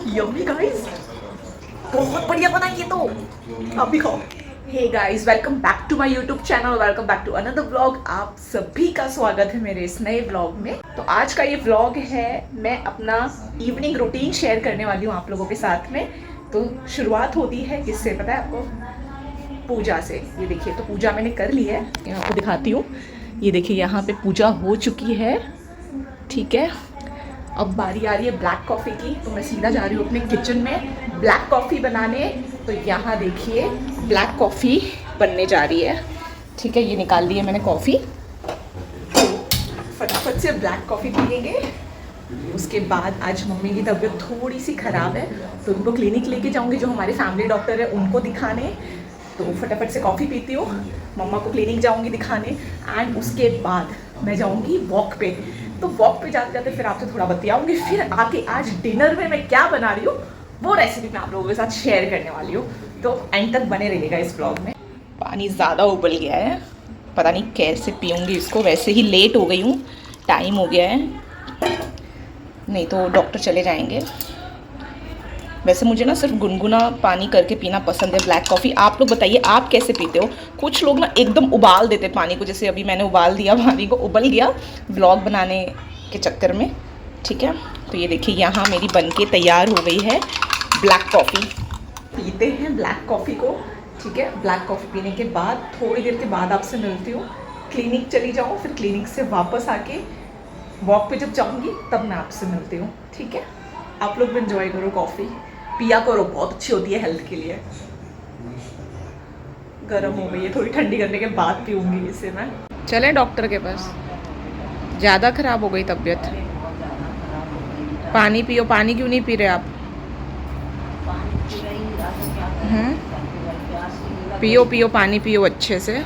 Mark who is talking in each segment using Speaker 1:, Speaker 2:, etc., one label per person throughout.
Speaker 1: Yummy guys, बहुत बढ़िया बना ये तो। आप भी खाओ। Hey guys, welcome back to my YouTube channel, welcome back to another vlog. आप सभी का स्वागत है मेरे इस नए व्लॉग में। तो आज का ये व्लॉग है, मैं अपना इवनिंग रूटीन शेयर करने वाली हूँ आप लोगों के साथ में। तो शुरुआत होती है किससे पता है आपको? पूजा से। ये देखिए, तो पूजा मैंने कर ली है, मैं आपको दिखाती हूँ। ये देखिए, यहाँ पे पूजा हो चुकी है, ठीक है। अब बारी आ रही है ब्लैक कॉफ़ी की, तो मैं सीधा जा रही हूँ अपने किचन में ब्लैक कॉफ़ी बनाने। तो यहाँ देखिए, ब्लैक कॉफ़ी बनने जा रही है, ठीक है। ये निकाल ली है मैंने कॉफ़ी, तो फटाफट से ब्लैक कॉफ़ी पिएंगे। उसके बाद आज मम्मी की तबीयत थोड़ी सी ख़राब है, तो उनको क्लिनिक लेके जाऊँगी, जो हमारे फैमिली डॉक्टर है उनको दिखाने। तो फटाफट से कॉफ़ी पीती हूँ, मम्मा को क्लिनिक जाऊँगी दिखाने, एंड उसके बाद मैं जाऊँगी वॉक पे। तो वॉक पे जाते जाते फिर आपसे थोड़ा बतियाऊँगी, फिर आके आज डिनर में मैं क्या बना रही हूँ वो रेसिपी मैं आप लोगों के साथ शेयर करने वाली हूँ। तो एंड तक बने रहिएगा इस ब्लॉग में। पानी ज़्यादा उबल गया है, पता नहीं कैसे पीऊँगी इसको, वैसे ही लेट हो गई हूँ, टाइम हो गया है, नहीं तो डॉक्टर चले जाएंगे। वैसे मुझे ना सिर्फ गुनगुना पानी करके पीना पसंद है ब्लैक कॉफ़ी। आप लोग बताइए आप कैसे पीते हो? कुछ लोग ना एकदम उबाल देते पानी को, जैसे अभी मैंने उबाल दिया, पानी को उबल गया व्लॉग बनाने के चक्कर में, ठीक है। तो ये देखिए, यहाँ मेरी बनके तैयार हो गई है ब्लैक कॉफ़ी। पीते हैं ब्लैक कॉफ़ी को, ठीक है। ब्लैक कॉफ़ी पीने के बाद थोड़ी देर के बाद आपसे मिलती हूँ। क्लिनिक चली जाऊँ, फिर क्लिनिक से वापस आके वॉक पे जब जाऊँगी तब मैं आपसे मिलती हूँ, ठीक है। आप लोग भी इंजॉय करो, कॉफ़ी पिया करो, बहुत अच्छी होती है हेल्थ के लिए। गर्म हो गई है, थोड़ी ठंडी करने के बाद पीऊँगी इसे मैं। चलें डॉक्टर के पास? ज़्यादा ख़राब हो गई तबीयत? पानी पियो। पानी क्यों नहीं पी रहे आप? पियो पियो, पानी पियो अच्छे से।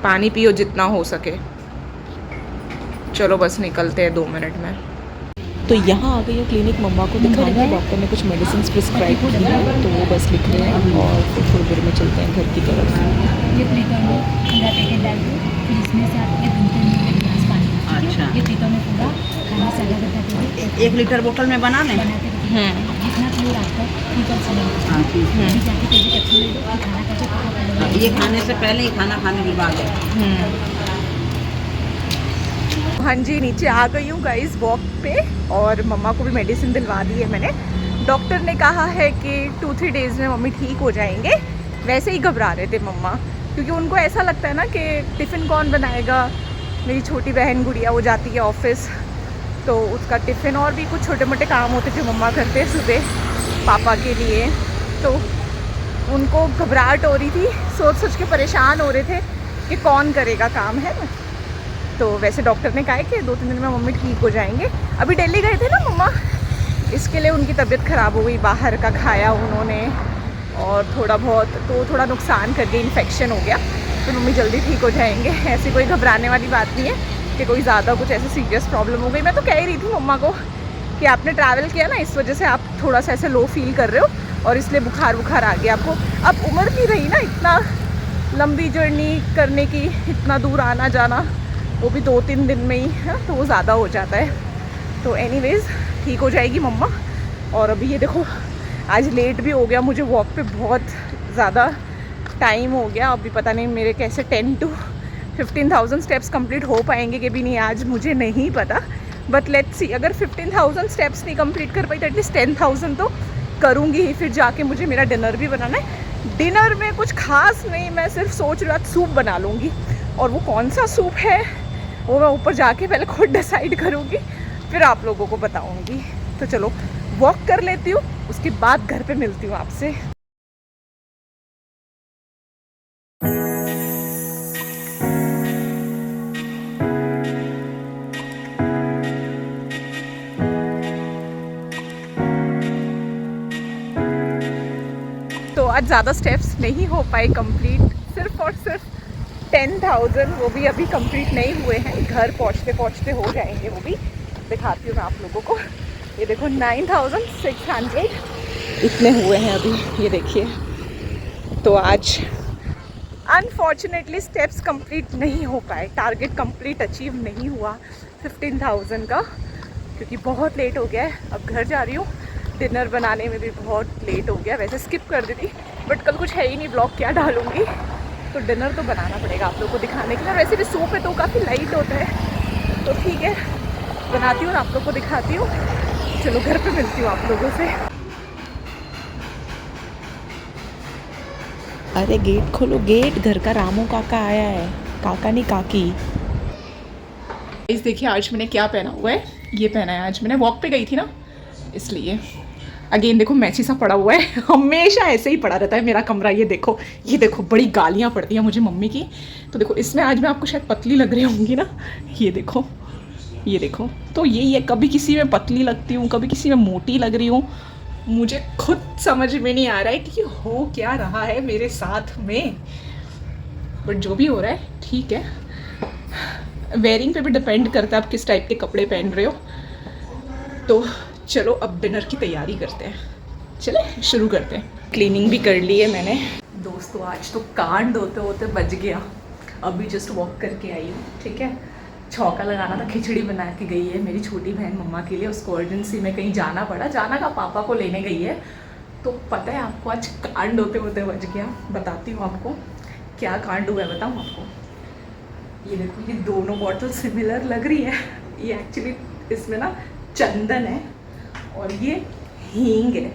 Speaker 1: पानी पियो जितना हो सके। चलो बस निकलते हैं 2 मिनट में। तो यहाँ आ गई हूँ क्लिनिक मम्मा को दिखाने। डॉक्टर ने कुछ मेडिसिन प्रिस्क्राइब की है, तो वो बस लिख रहे हैं और फिर थोड़ी देर में चलते हैं घर की तरफ।
Speaker 2: ये प्लेटर में पूरा पैकेट डाल दो, फिर इसमें से आप 1 गिलास पानी। अच्छा, ये प्लेटर में पूरा खाना से अलग करके 1 लीटर बोतल में बना लें, जितना फ्लोर आपका पीपल से जाके टेबलेट अच्छी ले लो, खाना करके ये खाने से पहले ही खाना खाने के बाद है।
Speaker 1: हाँ जी, नीचे आ गई हूँ गाइस वॉक पे, और मम्मा को भी मेडिसिन दिलवा दी है मैंने। डॉक्टर ने कहा है कि 2-3 डेज़ में मम्मी ठीक हो जाएंगे। वैसे ही घबरा रहे थे मम्मा, क्योंकि उनको ऐसा लगता है ना कि टिफ़िन कौन बनाएगा। मेरी छोटी बहन गुड़िया वो जाती है ऑफिस, तो उसका टिफ़िन और भी कुछ छोटे मोटे काम होते जो मम्मा करते सुबह पापा के लिए। तो उनको घबराहट हो रही थी, सोच सोच के परेशान हो रहे थे कि कौन करेगा काम, है ना। तो वैसे डॉक्टर ने कहा है कि 2-3 दिन में मम्मी ठीक हो जाएंगे। अभी दिल्ली गए थे ना मम्मा, इसके लिए उनकी तबीयत ख़राब हो गई, बाहर का खाया उन्होंने और थोड़ा बहुत, तो थोड़ा नुकसान कर गया, इन्फेक्शन हो गया। तो मम्मी जल्दी ठीक हो जाएंगे, ऐसी कोई घबराने वाली बात नहीं है कि कोई ज़्यादा कुछ ऐसे सीरियस प्रॉब्लम हो गई। मैं तो कह ही रही थी मम्मा को कि आपने ट्रैवल किया ना, इस वजह से आप थोड़ा सा ऐसे लो फील कर रहे हो और इसलिए बुखार आ गया आपको। अब उम्र भी रही ना, इतना लंबी जर्नी करने की, इतना दूर आना जाना, वो भी 2-3 दिन में ही है, तो वो ज़्यादा हो जाता है। तो एनीवेज़ ठीक हो जाएगी मम्मा। और अभी ये देखो, आज लेट भी हो गया मुझे वॉक पे, बहुत ज़्यादा टाइम हो गया। अभी पता नहीं मेरे कैसे 10 to 15,000 स्टेप्स कंप्लीट हो पाएंगे कि भी नहीं, आज मुझे नहीं पता। बट लेट्स सी, अगर 15,000 स्टेप्स नहीं कंप्लीट कर पाई तो एटलीस्ट 10,000 तो करूँगी ही। फिर जाके मुझे मेरा डिनर भी बनाना है। डिनर में कुछ खास नहीं, मैं सिर्फ सोच रही हूँ सूप बना लूँगी, और वो कौन सा सूप है वो मैं ऊपर जाके पहले खुद डिसाइड करूँगी, फिर आप लोगों को बताऊँगी। तो चलो वॉक कर लेती हूँ, उसके बाद घर पे मिलती हूँ आपसे। तो आज ज़्यादा स्टेप्स नहीं हो पाए कंप्लीट, सिर्फ और सिर्फ 10,000, वो भी अभी कंप्लीट नहीं हुए हैं। घर पहुँचते पहुँचते हो जाएंगे, वो भी दिखाती हूँ मैं आप लोगों को। ये देखो 9,600 इतने हुए हैं अभी, ये देखिए। तो आज अनफॉर्चुनेटली स्टेप्स कंप्लीट नहीं हो पाए, टारगेट कंप्लीट अचीव नहीं हुआ 15,000 का, क्योंकि बहुत लेट हो गया है। अब घर जा रही हूँ, डिनर बनाने में भी बहुत लेट हो गया। वैसे स्किप कर दी थी, बट कल कुछ है ही नहीं, ब्लॉग क्या डालूँगी, तो डिनर तो बनाना पड़ेगा आप लोगों को दिखाने के लिए। वैसे भी सूप है तो काफ़ी लाइट होता है, तो ठीक है बनाती हूँ, आप लोग को दिखाती हूँ। चलो घर पे मिलती हूँ आप लोगों से। अरे गेट खोलो, गेट, घर का रामू काका आया है, काका नहीं काकी। इस देखिए आज मैंने क्या पहना हुआ है, ये पहना है। आज मैंने वॉक पे गई थी ना, इसलिए। अगेन देखो मैसी सा पड़ा हुआ है, हमेशा ऐसे ही पड़ा रहता है मेरा कमरा। ये देखो बड़ी गालियाँ पड़ती हैं मुझे मम्मी की। तो देखो इसमें आज मैं आपको शायद पतली लग रही होंगी ना, ये देखो। तो यही है, कभी किसी में पतली लगती हूँ, कभी किसी में मोटी लग रही हूँ। मुझे खुद समझ में नहीं आ रहा है कि हो क्या रहा है मेरे साथ में, बट जो भी हो रहा है ठीक है। वेयरिंग पे भी डिपेंड करता है आप किस टाइप के कपड़े पहन रहे हो। तो चलो अब डिनर की तैयारी करते हैं, चले शुरू करते हैं। क्लीनिंग भी कर ली है मैंने। दोस्तों आज तो कांड होते होते बज गया। अभी जस्ट वॉक करके आई हूँ, ठीक है। छौका लगाना था, खिचड़ी बना के गई है मेरी छोटी बहन मम्मा के लिए। उसको अर्जेंसी में कहीं जाना पड़ा, जाना का पापा को लेने गई है। तो पता है आपको आज कांड होते होते बज गया। बताती हूँ आपको क्या कांड हुआ है, बताऊँ आपको। ये देखो, ये दोनों बॉटल सिमिलर लग रही है। ये एक्चुअली इसमें ना चंदन है और ये हींग है।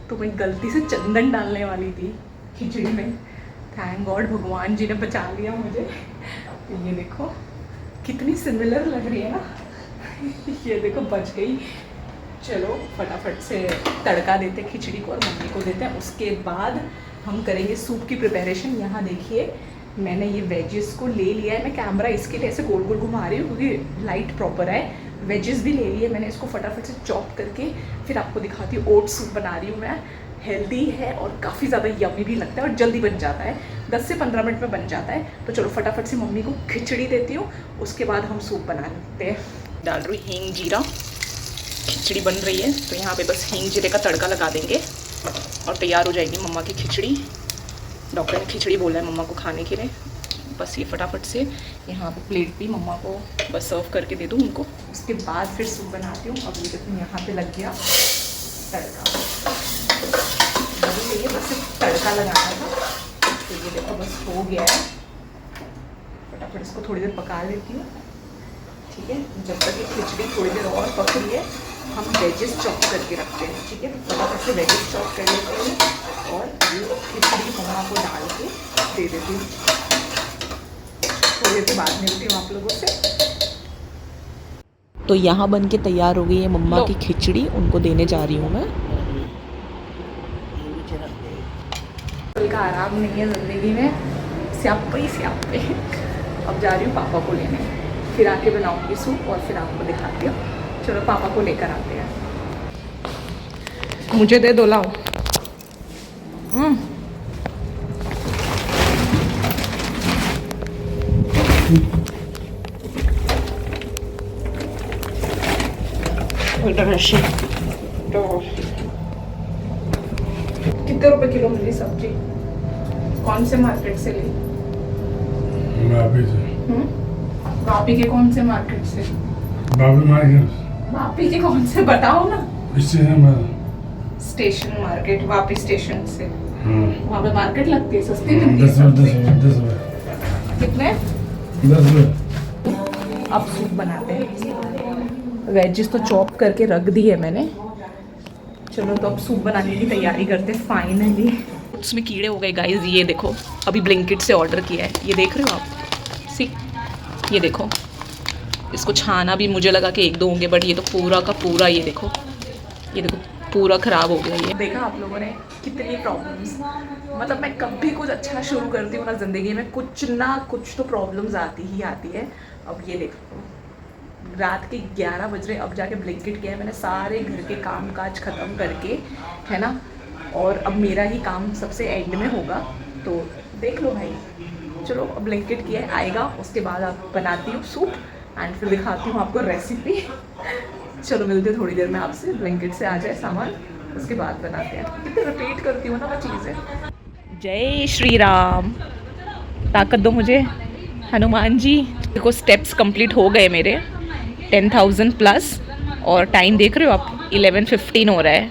Speaker 1: तो मैं गलती से चंदन डालने वाली थी खिचड़ी में। थैंक गॉड भगवान जी ने बचा लिया मुझे। तो ये देखो कितनी सिमिलर लग रही है ना। ये देखो बच गई। चलो फटाफट से तड़का देते खिचड़ी को और मम्मी को देते हैं। उसके बाद हम करेंगे सूप की प्रिपरेशन। यहाँ देखिए मैंने ये वेजेस को ले लिया है। मैं कैमरा इसके लिए ऐसे गोल गोल घुमा रही हूँ क्योंकि लाइट प्रॉपर है। वेजेस भी ले लिए मैंने, इसको फटाफट से चॉप करके फिर आपको दिखाती हूँ। ओट्स सूप बना रही हूँ मैं। हेल्दी है और काफ़ी ज़्यादा यम्मी भी लगता है और जल्दी बन जाता है, 10 से 15 मिनट में बन जाता है। तो चलो फटाफट से मम्मी को खिचड़ी देती हूँ, उसके बाद हम सूप बना लेते हैं। डाल रही हींग जीरा, खिचड़ी बन रही है तो यहाँ पे बस हींग जीरे का तड़का लगा देंगे और तैयार हो जाएगी मम्मा की खिचड़ी। डॉक्टर ने खिचड़ी बोला है मम्मा को खाने के लिए। बस ये फटाफट से यहाँ पे प्लेट भी मम्मा को बस सर्व करके दे दूँ उनको। उसके बाद फिर सूप बनाती हूँ। अब ये देखो यहाँ पे लग गया तड़का। ये बस तड़का लगाना था। तो ये देखो बस हो गया है। फटाफट इसको थोड़ी देर पका लेती हूँ, ठीक है। जब तक ये खिचड़ी थोड़ी देर और पक रही है हम वेजेस चॉप करके रखते हैं, ठीक है। फटाफट से वेजेस चॉप कर लेते हैं और ये खिचड़ी मम्मा को डाल के दे देती हूँ। थोड़ी देर के बाद मिलती हूँ आप लोगों से।
Speaker 3: तो यहाँ बन के तैयार हो गई है मम्मा की खिचड़ी, उनको देने जा रही हूँ मैं।
Speaker 1: का आराम नहीं है ज़िंदगी में, स्यापे। अब जा रही हूँ पापा को लेने, फिर आके बनाऊँगी सूप और फिर आपको दिखाती हूँ। चलो पापा को लेकर आते हैं। मुझे दे दो, लाओ। कितने रुपए किलो मिली सब्जी? कौन से मार्केट से ली?
Speaker 4: वापी से।
Speaker 1: वापी के कौन से मार्केट से?
Speaker 4: वापी मार्केट।
Speaker 1: वापी के कौन से बताओ ना।
Speaker 4: स्टेशन
Speaker 1: मार्केट, वापी स्टेशन से।
Speaker 4: हाँ।
Speaker 1: वहाँ पे मार्केट लगती है, सस्ती मिलती है
Speaker 4: 10 रुपए।
Speaker 1: कितने?
Speaker 4: 10 रुपए।
Speaker 1: अब सूप बनाते हैं। वेजिस तो चॉप करके रख दी है मैंने। चलो तो अब सूप बनाने की तैयारी करते हैं फाइनली। उसमें कीड़े हो गए गाइस, ये देखो अभी ब्लिंकिट से ऑर्डर किया है। ये देख रहे हो आप, सी ये देखो। इसको छाना भी मुझे लगा कि 1-2 होंगे, बट ये तो पूरा का पूरा ये देखो पूरा ख़राब हो गया। ये देखा आप लोगों ने कितनी प्रॉब्लम्स। मतलब मैं कभी कुछ अच्छा शुरू करती हूँ ना ज़िंदगी में, कुछ ना कुछ तो प्रॉब्लम्स आती ही आती है। अब ये देखो रात के 11 बज रहे, अब जाके ब्लिंकिट किया है मैंने। सारे घर के काम काज ख़त्म करके, है ना। और अब मेरा ही काम सबसे एंड में होगा, तो देख लो भाई। चलो अब ब्लिंकिट किया है, आएगा उसके बाद आप बनाती हूँ सूप एंड फिर दिखाती हूँ आपको रेसिपी। चलो मिलते थोड़ी देर में आपसे, ब्लिंकिट से आ जाए सामान, उसके बाद बनाते हैं। कितने रिपीट करती हूँ ना मैं चीज़ें। जय श्री राम, ताकत दो मुझे हनुमान जी। देखो स्टेप्स कंप्लीट हो गए मेरे 10,000 प्लस। और टाइम देख रहे हो आप, 11:15 हो रहा है।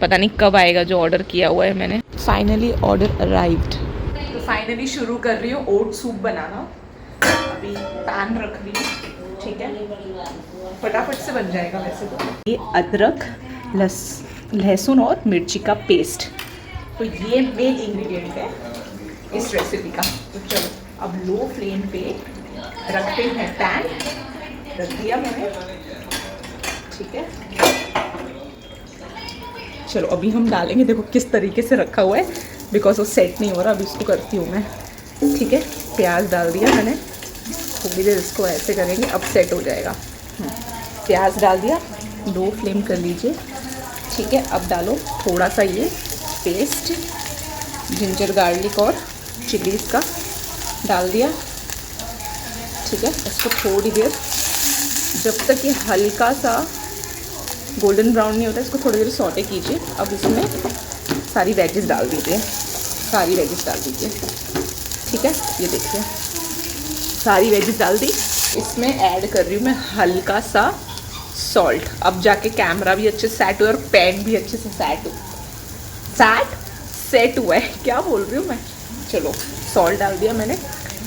Speaker 1: पता नहीं कब आएगा जो ऑर्डर किया हुआ है मैंने।
Speaker 3: Finally order arrived.
Speaker 1: तो फाइनली शुरू कर रही हूँ ओट सूप बनाना। अभी पैन रख रही हूँ, ठीक है, फटाफट से बन जाएगा वैसे तो। ये अदरक, लहसुन और मिर्ची का पेस्ट, तो ये मेन इंग्रेडिएंट है इस रेसिपी का। तो चलो अब लो फ्लेम पे रखते हैं पैन, रख दिया मैंने, ठीक है। चलो अभी हम डालेंगे, देखो किस तरीके से रखा हुआ है, बिकॉज वो सेट नहीं हो रहा। अभी इसको करती हूँ मैं, ठीक है। प्याज डाल दिया मैंने, थोड़ी देर इसको ऐसे करेंगे, अब सेट हो जाएगा। प्याज डाल दिया, लो फ्लेम कर लीजिए, ठीक है। अब डालो थोड़ा सा ये पेस्ट, जिंजर गार्लिक और चिलीज का डाल दिया, ठीक है। इसको थोड़ी देर, जब तक ये हल्का सा गोल्डन ब्राउन नहीं होता, इसको थोड़ी देर सौटे कीजिए। अब इसमें सारी वेजेस डाल दीजिए, सारी वेजेस डाल दीजिए, ठीक है। ये देखिए सारी वेजेस डाल दी। इसमें ऐड कर रही हूँ मैं हल्का सा सॉल्ट। अब जाके कैमरा भी अच्छे से सेट हुआ और पैन भी अच्छे से सेट हुआ है, क्या बोल रही हूँ मैं। चलो सॉल्ट डाल दिया मैंने।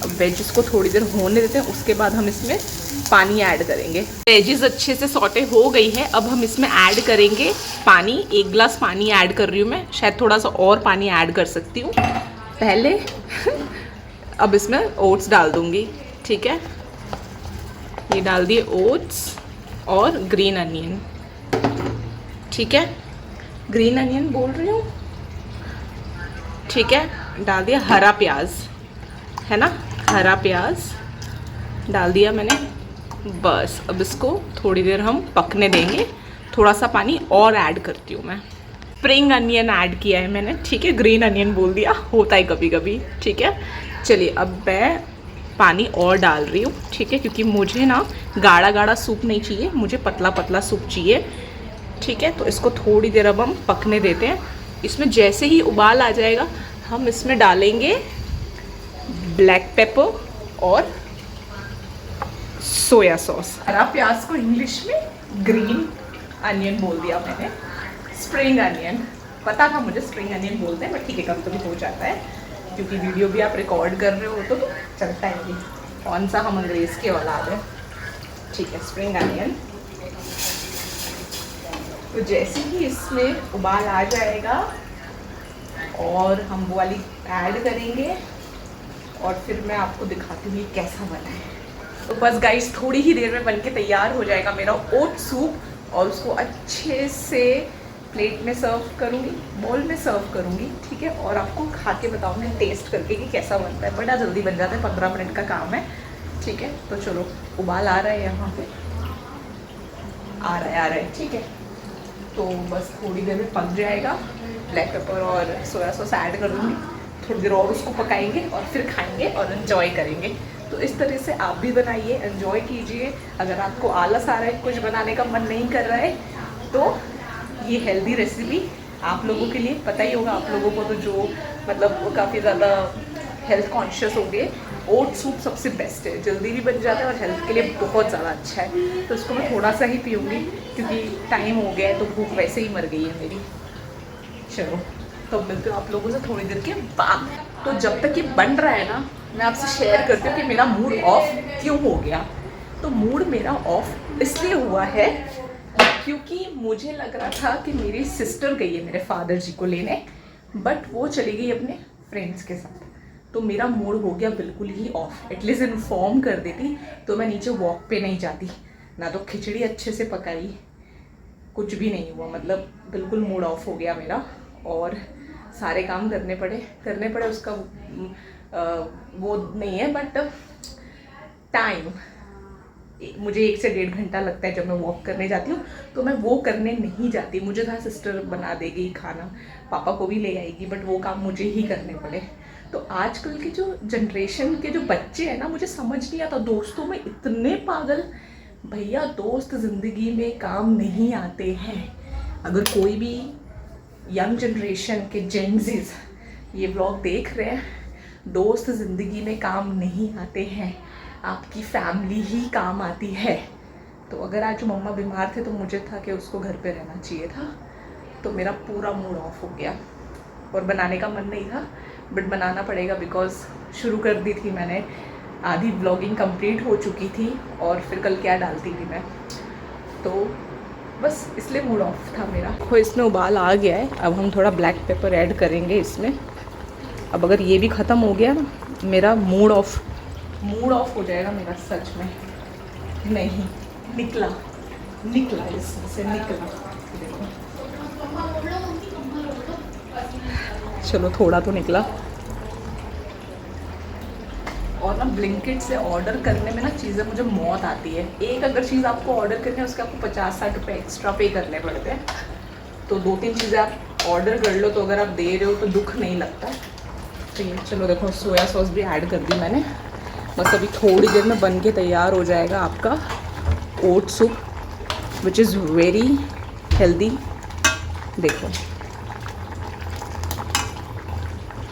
Speaker 1: अब वेजेस को थोड़ी देर होने देते हैं, उसके बाद हम इसमें पानी ऐड करेंगे। वेजेस अच्छे से सॉटे हो गई है, अब हम इसमें ऐड करेंगे पानी। 1 गिलास पानी ऐड कर रही हूँ मैं, शायद थोड़ा सा और पानी ऐड कर सकती हूँ पहले। अब इसमें ओट्स डाल दूँगी, ठीक है। ये डाल दिए ओट्स और ग्रीन अनियन, ठीक है। ग्रीन अनियन बोल रही हूँ, ठीक है। डाल दिया हरा प्याज, है ना, हरा प्याज डाल दिया मैंने। बस अब इसको थोड़ी देर हम पकने देंगे। थोड़ा सा पानी और ऐड करती हूँ मैं। स्प्रिंग अनियन ऐड किया है मैंने, ठीक है। ग्रीन अनियन बोल दिया, होता है कभी कभी, ठीक है। चलिए अब मैं पानी और डाल रही हूँ, ठीक है, क्योंकि मुझे ना गाढ़ा गाढ़ा सूप नहीं चाहिए, मुझे पतला पतला सूप चाहिए, ठीक है। तो इसको थोड़ी देर अब हम पकने देते हैं। इसमें जैसे ही उबाल आ जाएगा, हम इसमें डालेंगे ब्लैक पेपर और सोया सॉस। हरा प्याज को इंग्लिश में ग्रीन अनियन बोल दिया मैंने, स्प्रिंग अनियन। पता था मुझे स्प्रिंग अनियन बोलते हैं, बट ठीक है, कभी कभी हो जाता है, क्योंकि वीडियो भी आप रिकॉर्ड कर रहे हो तो चलता है। ये कौन सा हम अंग्रेज़ के औलाद है, ठीक है। स्प्रिंग अनियन, तो जैसे ही इसमें उबाल आ जाएगा और हम वो वाली ऐड करेंगे, और फिर मैं आपको दिखाती हूँ ये कैसा बना है। तो बस गाइस थोड़ी ही देर में बनके तैयार हो जाएगा मेरा ओट सूप, और उसको अच्छे से प्लेट में सर्व करूँगी, बोल में सर्व करूँगी, ठीक है। और आपको खा के बताऊँगी टेस्ट करके कि कैसा बनता है। बड़ा जल्दी बन जाता है, 15 मिनट का काम है, ठीक है। तो चलो उबाल आ रहा है, यहाँ पे आ रहा है, ठीक है। तो बस थोड़ी देर में पक जाएगा। ब्लैक पेपर और सोया सॉस ऐड कर दूँगी, थोड़ी देर और उसको पकाएंगे और फिर खाएंगे और एंजॉय करेंगे। तो इस तरह से आप भी बनाइए, एंजॉय कीजिए। अगर आपको आलस आ रहा है, कुछ बनाने का मन नहीं कर रहा है, तो ये हेल्दी रेसिपी आप लोगों के लिए, पता ही होगा आप लोगों को, तो जो मतलब वो काफ़ी ज़्यादा हेल्थ कॉन्शियस हो गए, ओट सूप सबसे बेस्ट है, जल्दी भी बन जाता है और हेल्थ के लिए बहुत ज़्यादा अच्छा है। तो इसको मैं थोड़ा सा ही पीऊँगी, क्योंकि टाइम हो गया है, तो भूख वैसे ही मर गई है मेरी। चलो तो मिलते हो आप लोगों से थोड़ी देर के बाद। तो जब तक ये बन रहा है ना, मैं आपसे शेयर करती हूँ कि मेरा मूड ऑफ क्यों हो गया। तो मूड मेरा ऑफ इसलिए हुआ है क्योंकि मुझे लग रहा था कि मेरी सिस्टर गई है मेरे फादर जी को लेने, बट वो चली गई अपने फ्रेंड्स के साथ। तो मेरा मूड हो गया बिल्कुल ही ऑफ। एटलीस्ट इन्फॉर्म कर देती तो मैं नीचे वॉक पे नहीं जाती, ना तो खिचड़ी अच्छे से पकाई, कुछ भी नहीं हुआ। मतलब बिल्कुल मूड ऑफ हो गया मेरा, और सारे काम करने पड़े। उसका वो नहीं है, बट टाइम मुझे 1 से 1.5 घंटा लगता है जब मैं वॉक करने जाती हूँ। तो मैं वो करने नहीं जाती, मुझे था सिस्टर बना देगी खाना, पापा को भी ले आएगी, बट वो काम मुझे ही करने पड़े। तो आजकल के जो जनरेशन के जो बच्चे हैं ना, मुझे समझ नहीं आता, दोस्तों में इतने पागल। भैया दोस्त ज़िंदगी में काम नहीं आते हैं। अगर कोई भी यंग जनरेशन के जेनजीज ये ब्लॉग देख रहे हैं, दोस्त ज़िंदगी में काम नहीं आते हैं, आपकी फैमिली ही काम आती है। तो अगर आज मम्मा बीमार थे तो मुझे था कि उसको घर पे रहना चाहिए था, तो मेरा पूरा मूड ऑफ हो गया और बनाने का मन नहीं था, बट बनाना पड़ेगा बिकॉज शुरू कर दी थी मैंने, आधी ब्लॉगिंग कंप्लीट हो चुकी थी और फिर कल क्या डालती थी मैं, तो बस इसलिए मूड ऑफ था मेरा। तो इसमें उबाल आ गया है, अब हम थोड़ा ब्लैक पेपर ऐड करेंगे इसमें। अब अगर ये भी ख़त्म हो गया ना, मेरा मूड ऑफ हो जाएगा मेरा, सच में। नहीं निकला इसमें से निकला, देखो चलो थोड़ा तो निकला। और ना ब्लिंकिट से ऑर्डर करने में ना चीज़ें मुझे मौत आती है। एक अगर चीज़ आपको ऑर्डर करनी है उसके आपको 50-60 रुपये एक्स्ट्रा पे करने पड़ते हैं, तो 2-3 चीज़ें आप ऑर्डर कर लो तो अगर आप दे रहे हो तो दुख नहीं लगता। तो ये चलो देखो सोया सॉस भी ऐड कर दी मैंने। बस अभी थोड़ी देर में बन के तैयार हो जाएगा आपका oat soup, which is very healthy. देखो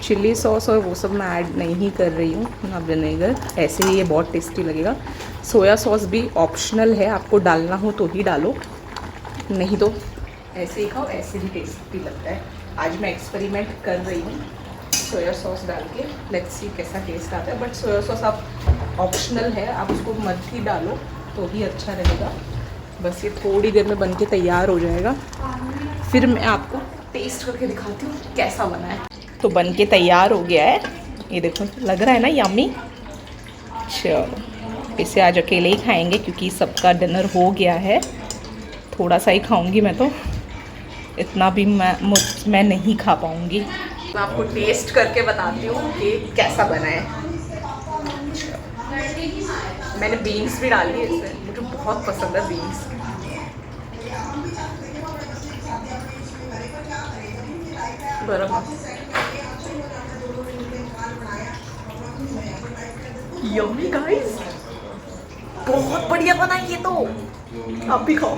Speaker 1: चिल्ली सॉस और वो सब मैं ऐड नहीं कर रही हूँ ना, विनेगर, ऐसे ही ये बहुत टेस्टी लगेगा। सोया सॉस भी ऑप्शनल है, आपको डालना हो तो ही डालो, नहीं तो ऐसे ही खाओ, ऐसे भी टेस्टी लगता है। आज मैं एक्सपेरिमेंट कर रही हूँ सोया सॉस डाल के, लेट्स सी कैसा टेस्ट आता है। बट सोया सॉस आप ऑप्शनल है, आप उसको मत ही डालो तो ही अच्छा रहेगा। बस ये थोड़ी देर में बन के तैयार हो जाएगा, फिर मैं आपको टेस्ट करके दिखाती हूँ कैसा बना है। तो बन के तैयार हो गया है, ये देखो लग रहा है ना यम्मी। चलो इसे आज अकेले ही खाएंगे क्योंकि सबका डिनर हो गया है। थोड़ा सा ही खाऊंगी मैं, तो इतना भी मैं नहीं खा पाऊंगी। मैं आपको टेस्ट करके बताती हूँ कि कैसा बना है। मैंने बीन्स भी डाली है इसमें, मुझे बहुत पसंद है बीन्स। यम्मी गाइस, बहुत बढ़िया बना है ये तो, आप भी खाओ।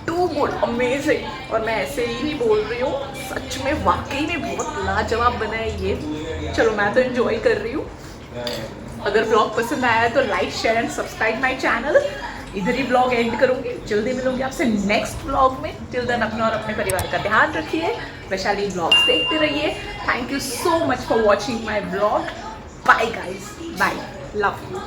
Speaker 1: Too good, amazing. और मैं ऐसे ही नहीं बोल रही हूँ, सच में वाकई में बहुत लाजवाब बना है ये। चलो मैं तो एंजॉय कर रही हूँ। अगर ब्लॉग पसंद आया तो like share and subscribe my channel. इधर ही ब्लॉग एंड करूँगी, जल्दी मिलूंगी आपसे नेक्स्ट ब्लॉग में। टिल देन अपना और अपने परिवार का ध्यान रखिए, वैशाली ब्लॉग्स देखते रहिए। Thank you so much for watching my blog. Bye guys, bye, love you.